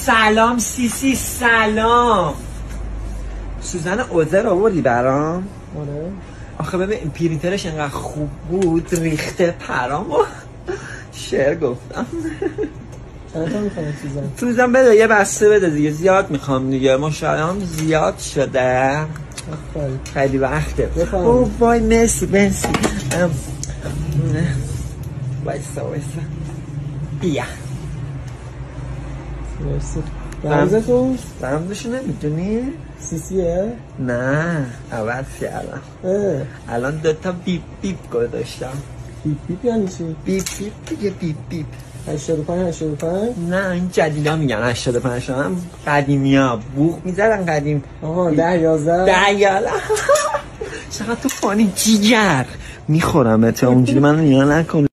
سلام سیسی سلام. سوزن اوزر آوردی برام؟ آره. آخه ببین پرینترش انقدر خوب بود ریخته پرامو. شعر گفتم. چند تا میخوام سوزن بده یه بسته بده دیگه، زیاد میخوام دیگه، مشاهده‌ام زیاد شده. خیلی وقته. اوه وای مرسی وایسا بیا. مرسی. رمزتون؟ رمزشو نمیدونی؟ سیسیه؟ نه عوض کردم. الان 2 تا بیپ بیپ گذاشتم. بیپ بیپ یعنی چی؟ بیپ بیپ دیگه، بیپ بیپ. 85 نه این جدیدا میگن 85 هم قدیمیا بوق میزدن قدیم. آها 10 11 چقدر تو فانی جیگر میخورم اونجوری منو نگاه نکن.